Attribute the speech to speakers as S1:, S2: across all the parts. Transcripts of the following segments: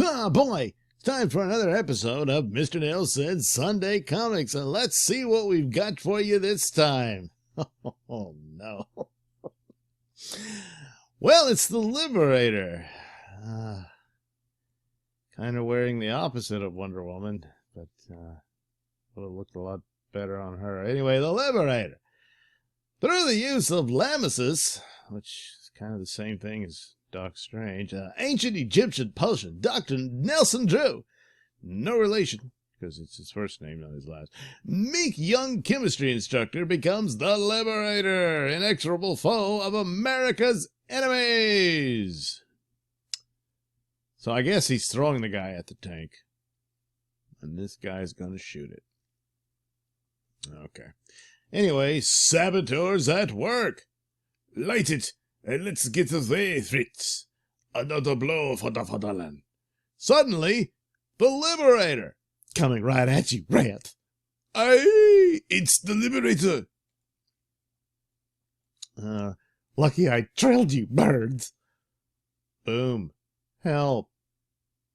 S1: Ah, boy, it's time for another episode of Mr. Nailsin Sunday Comics, and let's see what we've got for you this time. Oh, no. Well, it's the Liberator. Kind of wearing the opposite of Wonder Woman, but would have looked a lot better on her. Anyway, the Liberator. Through the use of Lamesis, which is kind of the same thing as Doc Strange, ancient Egyptian potion, Dr. Nelson Drew, no relation, because it's his first name, not his last, meek young chemistry instructor becomes the Liberator, inexorable foe of America's enemies. So I guess he's throwing the guy at the tank, and this guy's going to shoot it. Okay. Anyway, saboteurs at work. Light it, and let's get away, Fritz. Another blow for the fatherland. Suddenly, the Liberator, coming right at you, Rat. Aye, it's the Liberator. Lucky I trailed you, birds. Boom. Help.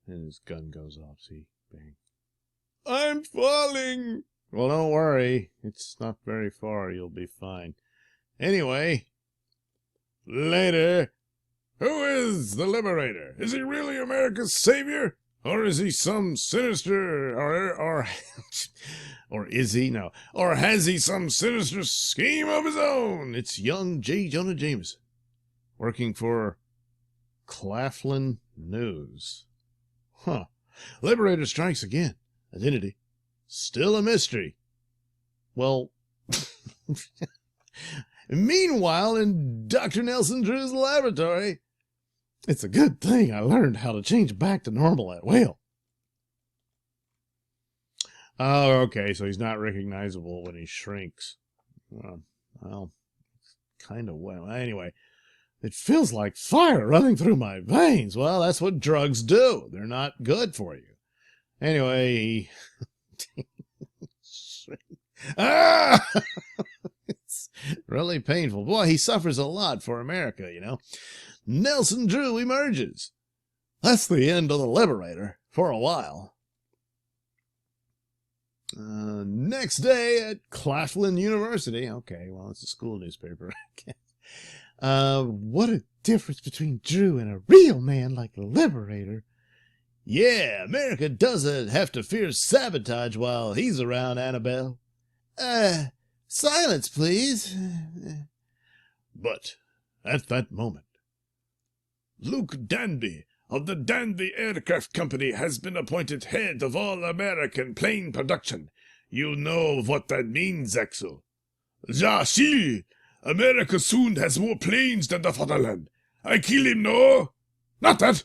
S1: And his gun goes off, see? Bang. I'm falling. Well, don't worry. It's not very far. You'll be fine. Anyway, later. Who is the Liberator? Is he really America's savior? Or is he some sinister, or is he? No. Or has he some sinister scheme of his own? It's young J. Jonah Jameson, working for Claflin News. Huh. Liberator strikes again. Identity still a mystery. Well, meanwhile, in Dr. Nelson Drew's laboratory, it's a good thing I learned how to change back to normal at will. Oh, okay, so he's not recognizable when he shrinks. Well, kind of well. Anyway, it feels like fire running through my veins. Well, that's what drugs do. They're not good for you. Anyway, it's really painful. Boy, he suffers a lot for America, you know. Nelson Drew emerges. That's the end of the Liberator for a while. Next day at Claflin University. Okay, well, it's a school newspaper. What a difference between Drew and a real man like the Liberator. Yeah, America doesn't have to fear sabotage while he's around, Annabelle. Silence, please. But at that moment, Luke Danby of the Danby Aircraft Company has been appointed head of all American plane production. You know what that means, Axel. Ja, si. America soon has more planes than the fatherland. I kill him, no? Not that.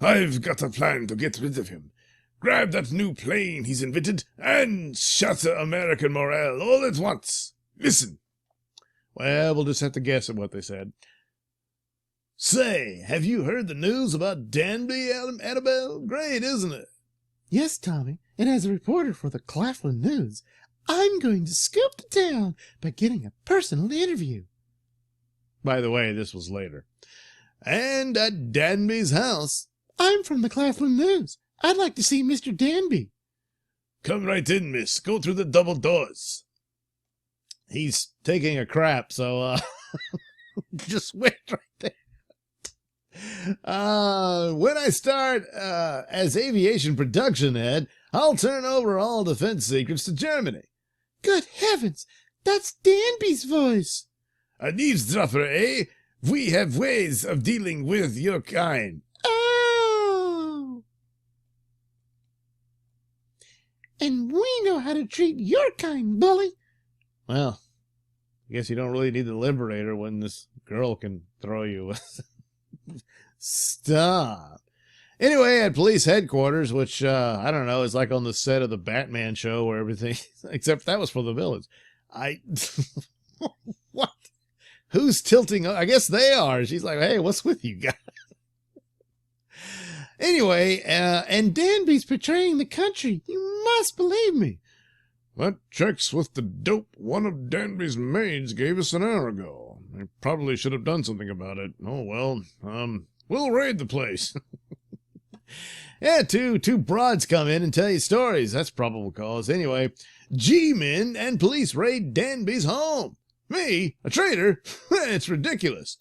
S1: I've got a plan to get rid of him. Grab that new plane he's invented and shatter American morale all at once. Listen. Well, we'll just have to guess at what they said. Say, have you heard the news about Danby, Annabelle? Great, isn't it?
S2: Yes, Tommy, and as a reporter for the Claflin News, I'm going to scoop the town by getting a personal interview.
S1: By the way, this was later. And at Danby's house.
S2: I'm from the Claflin News. I'd like to see Mr. Danby.
S1: Come right in, miss. Go through the double doors. He's taking a crap, so just wait right there. When I start as aviation production head, I'll turn over all defense secrets to Germany.
S2: Good heavens, that's Danby's voice.
S1: An eavesdropper, eh? We have ways of dealing with your kind.
S2: Oh! And we know how to treat your kind, bully.
S1: Well, I guess you don't really need the Liberator when this girl can throw you. Stop. Anyway, at police headquarters, which, I don't know, is like on the set of the Batman show where everything, except that was for the villains. What? Who's tilting? I guess they are. She's like, hey, what's with you guys? Anyway,
S2: and Danby's betraying the country. You must believe me.
S1: That checks with the dope one of Danby's maids gave us an hour ago. I probably should have done something about it. Oh, well, We'll raid the place. Yeah, two broads come in and tell you stories. That's probable cause. Anyway, G-men and police raid Danby's home. Me? A traitor? It's ridiculous.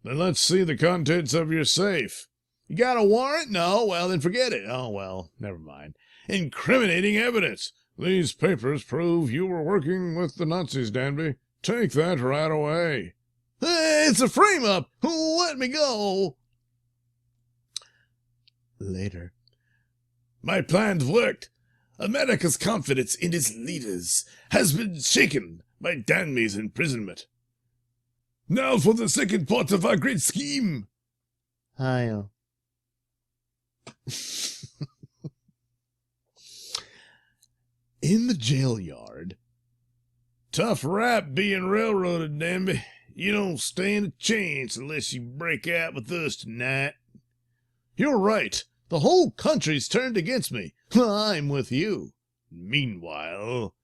S1: Then let's see the contents of your safe. You got a warrant? No? Well, then forget it. Oh, well, never mind. Incriminating evidence. These papers prove you were working with the Nazis, Danby. Take that right away. It's a frame-up. Let me go. Later. My plans worked. America's confidence in its leaders has been shaken by Danby's imprisonment. Now for the second part of our great scheme.
S2: Hi.
S1: In the jail yard. Tough rap being railroaded, Danby. You don't stand a chance unless you break out with us tonight. You're right. The whole country's turned against me. I'm with you. Meanwhile...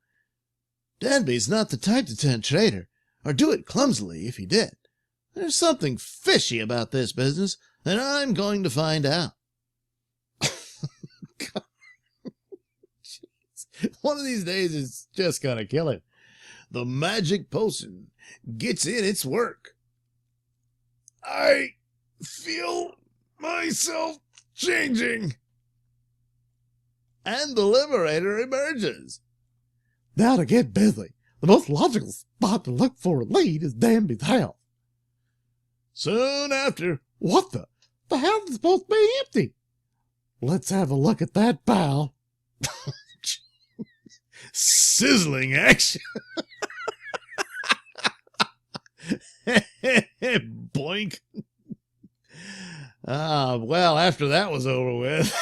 S2: Danby's not the type to turn traitor, or do it clumsily if he did. There's something fishy about this business, and I'm going to find out.
S1: One of these days is just gonna kill him. The magic potion gets in its work. I feel myself changing. And the Liberator emerges.
S2: Now to get busy. The most logical spot to look for a lead is Danby's house.
S1: Soon after.
S2: What the? The house is supposed to be empty. Let's have a look at that pile.
S1: Sizzling action. Boink. Well, after that was over with.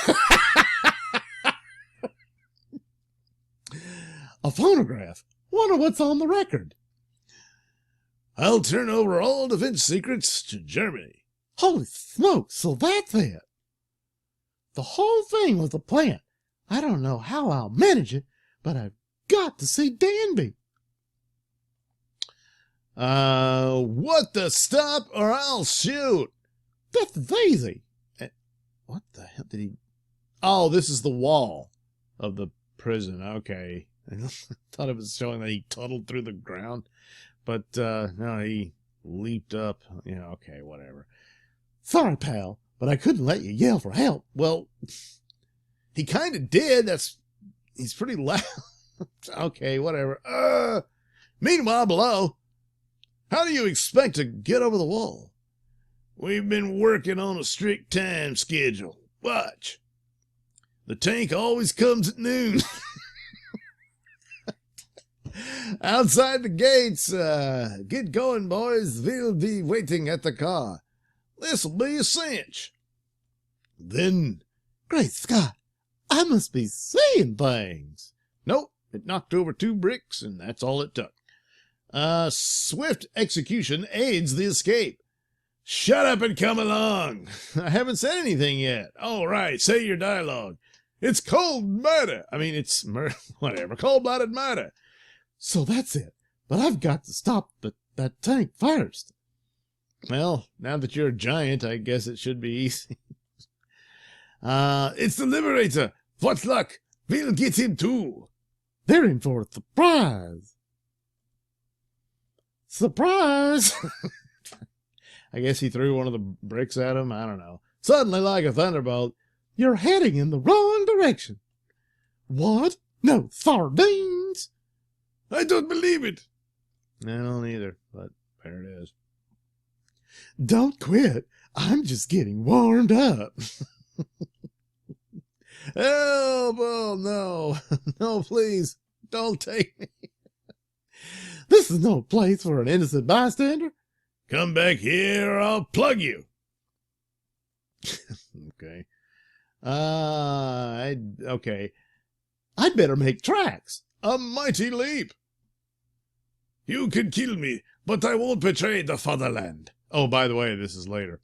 S2: A phonograph. Wonder what's on the record.
S1: I'll turn over all defense secrets to Germany.
S2: Holy smoke, so that's it. The whole thing was a plant. I don't know how I'll manage it, but I've got to see Danby.
S1: What the stop or I'll shoot.
S2: This is easy.
S1: What the hell did he... Oh, this is the wall of the prison. Okay. I thought it was showing that he tunneled through the ground. But, no, he leaped up. Yeah, okay, whatever.
S2: Sorry, pal, but I couldn't let you yell for help.
S1: Well, he kind of did. He's pretty loud. Okay, whatever. Meanwhile, below, how do you expect to get over the wall? We've been working on a strict time schedule. Watch. The tank always comes at noon. Outside the gates. Get going, boys. We'll be waiting at the car. This'll be a cinch. Then,
S2: Great Scott, I must be seeing things.
S1: Nope, it knocked over 2 bricks, and that's all it took. Swift execution aids the escape. Shut up and come along. I haven't said anything yet. All right, say your dialogue. It's cold murder. I mean, it's whatever. Cold-blooded murder.
S2: So that's it. But I've got to stop that tank first.
S1: Well, now that you're a giant, I guess it should be easy. It's the Liberator. What luck? We'll get him too.
S2: They're in for a surprise. Surprise!
S1: I guess he threw one of the bricks at him. I don't know. Suddenly, like a thunderbolt.
S2: You're heading in the wrong direction. What? No sardines?
S1: I don't believe it. I don't either, but there it is.
S2: Don't quit. I'm just getting warmed up.
S1: Help! Oh, no. No, please. Don't take me.
S2: This is no place for an innocent bystander.
S1: Come back here or I'll plug you. Okay. Okay.
S2: I'd better make tracks.
S1: A mighty leap. You can kill me, but I won't betray the fatherland. Oh, by the way, this is later.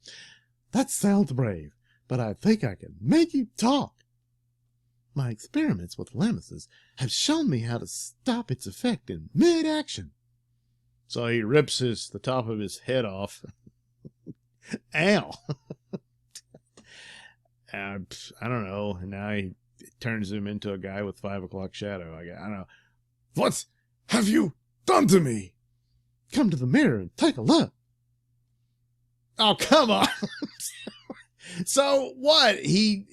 S2: That sounds brave, but I think I can make you talk. My experiments with Lameses have shown me how to stop its effect in mid-action.
S1: So he rips the top of his head off. Ow! I don't know. And now he turns him into a guy with 5 o'clock shadow. I don't know.
S3: What have you done to me?
S2: Come to the mirror and take a look.
S1: Oh, come on. So what? He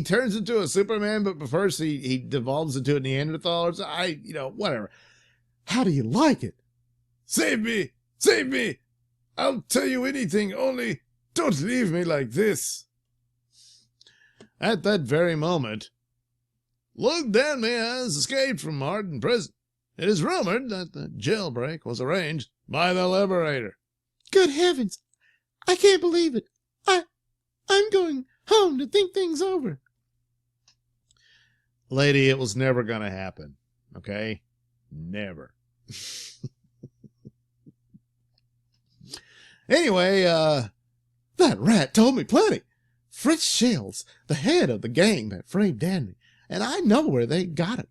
S1: turns into a Superman, but first he devolves into a Neanderthal or something. Whatever.
S2: How do you like it?
S3: Save me! Save me! I'll tell you anything, only don't leave me like this.
S1: At that very moment, Luke Danby has escaped from Martin prison. It is rumored that the jailbreak was arranged by the Liberator.
S2: Good heavens! I can't believe it. I'm going home to think things over.
S1: Lady, it was never going to happen. Okay? Never. Anyway,
S2: that rat told me plenty. Fritz Shields, the head of the gang that framed Danby, and I know where they got it.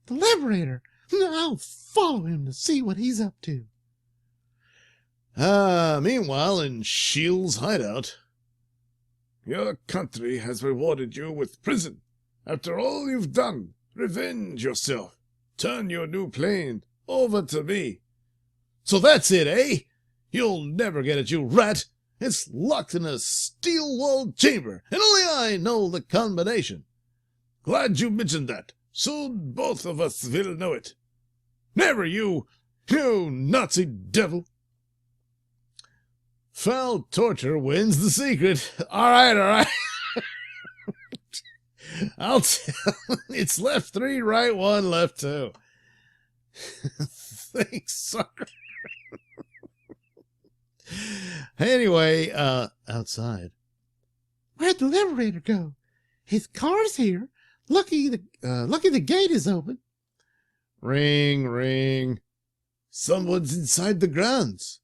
S2: The Liberator. I'll follow him to see what he's up to.
S1: Meanwhile, in Shields' hideout,
S3: your country has rewarded you with prison. After all you've done, revenge yourself. Turn your new plane over to me.
S1: So that's it, eh? You'll never get it, you rat. It's locked in a steel-walled chamber, and only I know the combination.
S3: Glad you mentioned that. Soon both of us will know it. Never you Nazi devil.
S1: Foul torture wins the secret. All right. I'll tell. It's left 3, right 1, left 2. Thanks, sucker. Anyway, outside.
S2: Where'd the Liberator go? His car's here. Lucky the gate is open.
S1: Ring, ring.
S3: Someone's inside the grounds.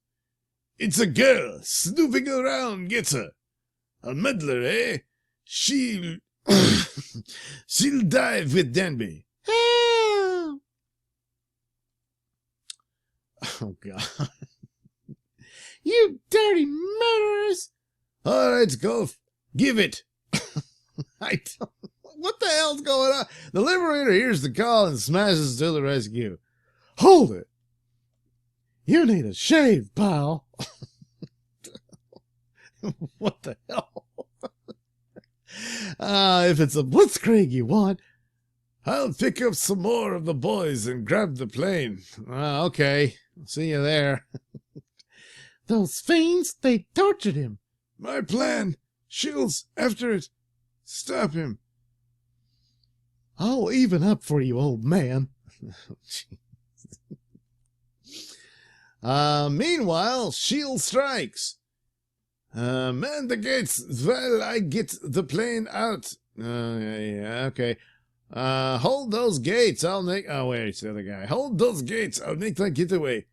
S3: It's a girl snooping around, gets her. A meddler, eh? She'll dive with Danby.
S2: Help!
S1: Oh, God.
S2: You dirty murderers!
S3: All right, Golf. Give it.
S1: What the hell's going on? The Liberator hears the call and smashes to the rescue.
S2: Hold it. You need a shave, pal.
S1: What the hell?
S2: If it's a blitzkrieg you want,
S3: I'll pick up some more of the boys and grab the plane.
S1: Okay. See you there.
S2: those fiends, they tortured him.
S3: My plan. Shields after it. Stop him.
S2: I'll even up for you, old man.
S1: Meanwhile, Shield strikes.
S3: Man the gates while I get the plane out.
S1: Yeah, okay. Hold those gates. I'll make... Oh, wait, it's the other guy.
S3: Hold those gates. I'll make that getaway.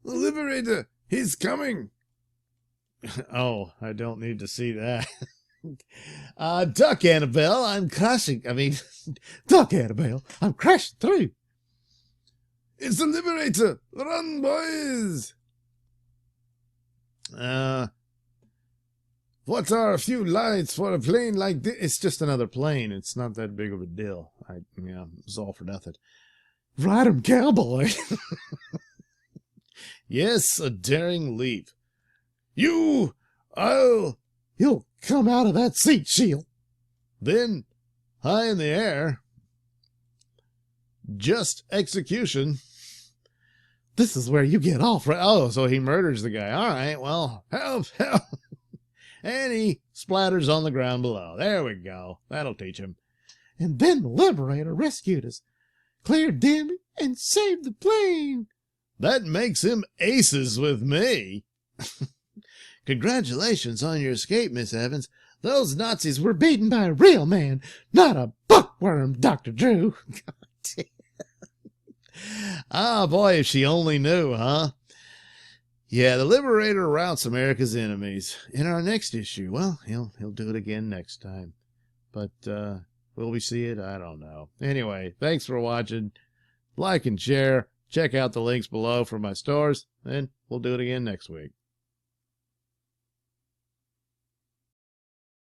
S3: The Liberator, he's coming.
S1: Oh, I don't need to see that. Duck, Annabelle. I'm crashing.
S2: Duck, Annabelle. I'm crashing through.
S3: It's the Liberator. Run, boys.
S1: What are a few lights for a plane like this? It's just another plane. It's not that big of a deal. It's all for nothing.
S2: Ride 'em, cowboy.
S1: Yes, a daring leap.
S3: You'll
S2: come out of that seat, Shield.
S1: Then, high in the air, just execution.
S2: This is where you get off.
S1: Oh, so he murders the guy. All right, well, help. And he splatters on the ground below. There we go. That'll teach him.
S2: And then the Liberator rescued us, cleared Danby, and saved the plane.
S1: That makes him aces with me. Congratulations on your escape, Miss Evans. Those Nazis
S2: Were beaten by a real man, not a bookworm, Dr. Drew.
S1: Ah, boy, if she only knew, huh? Yeah, the Liberator routs America's enemies. In our next issue, well, he'll do it again next time. But will we see it? I don't know. Anyway, thanks for watching. Like and share. Check out the links below for my stores, and we'll do it again next week.